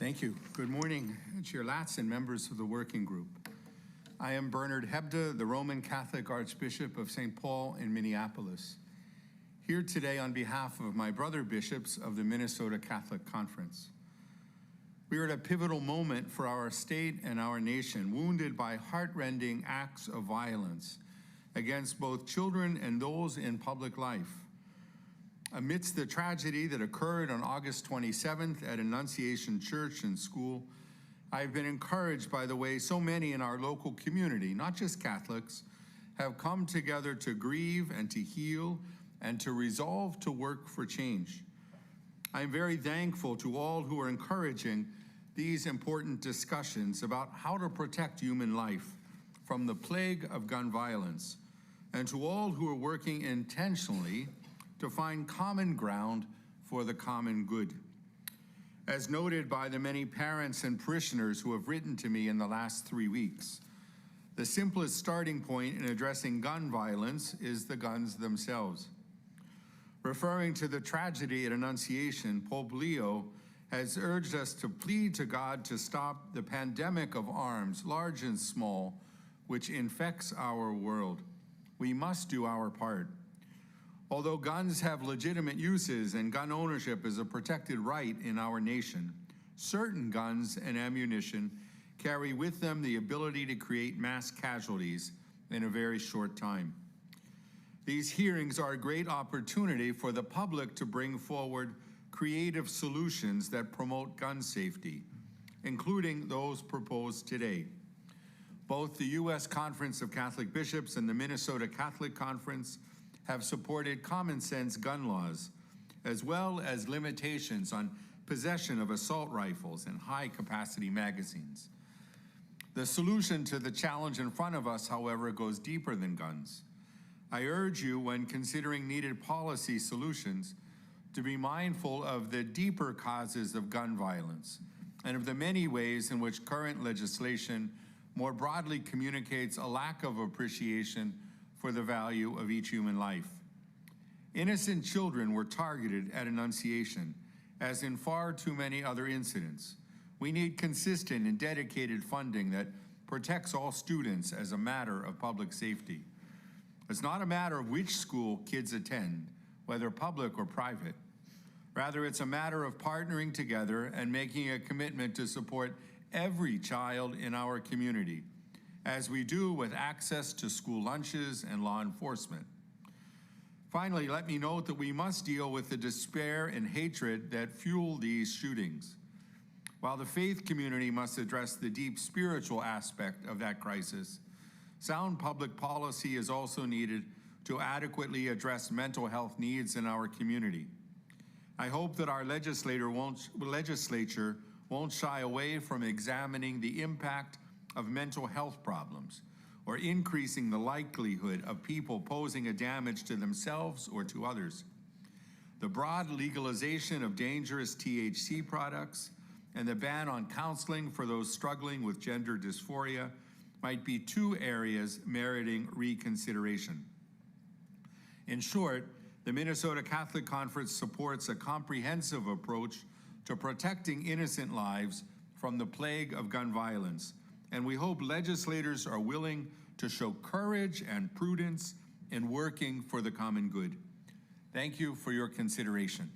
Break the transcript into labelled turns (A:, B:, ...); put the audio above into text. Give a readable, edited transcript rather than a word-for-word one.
A: Thank you. Good morning, Chair Latz and members of the working group. I am Bernard Hebda, the Roman Catholic Archbishop of St. Paul in Minneapolis, here today on behalf of my brother bishops of the Minnesota Catholic Conference. We are at a pivotal moment for our state and our nation, wounded by heart-rending acts of violence against both children and those in public life. Amidst the tragedy that occurred on August 27th at Annunciation Church and School, I have been encouraged by the way so many in our local community, not just Catholics, have come together to grieve and to heal and to resolve to work for change. I am very thankful to all who are encouraging these important discussions about how to protect human life from the plague of gun violence, and to all who are working intentionally to find common ground for the common good. As noted by the many parents and parishioners who have written to me in the last 3 weeks, the simplest starting point in addressing gun violence is the guns themselves. Referring to the tragedy at Annunciation, Pope Leo has urged us to plead to God to stop the pandemic of arms, large and small, which infects our world. We must do our part. Although guns have legitimate uses and gun ownership is a protected right in our nation, certain guns and ammunition carry with them the ability to create mass casualties in a very short time. These hearings are a great opportunity for the public to bring forward creative solutions that promote gun safety, including those proposed today. Both the U.S. Conference of Catholic Bishops and the Minnesota Catholic Conference have supported common sense gun laws, as well as limitations on possession of assault rifles and high-capacity magazines. The solution to the challenge in front of us, however, goes deeper than guns. I urge you, when considering needed policy solutions, to be mindful of the deeper causes of gun violence and of the many ways in which current legislation more broadly communicates a lack of appreciation for the value of each human life. Innocent children were targeted at Annunciation, as in far too many other incidents. We need consistent and dedicated funding that protects all students as a matter of public safety. It's not a matter of which school kids attend, whether public or private. Rather, it's a matter of partnering together and making a commitment to support every child in our community, as we do with access to school lunches and law enforcement. Finally, let me note that we must deal with the despair and hatred that fuel these shootings. While the faith community must address the deep spiritual aspect of that crisis, sound public policy is also needed to adequately address mental health needs in our community. I hope that our legislature won't shy away from examining the impact of mental health problems or increasing the likelihood of people posing a damage to themselves or to others. The broad legalization of dangerous THC products and the ban on counseling for those struggling with gender dysphoria might be two areas meriting reconsideration. In short, the Minnesota Catholic Conference supports a comprehensive approach to protecting innocent lives from the plague of gun violence, and we hope legislators are willing to show courage and prudence in working for the common good. Thank you for your consideration.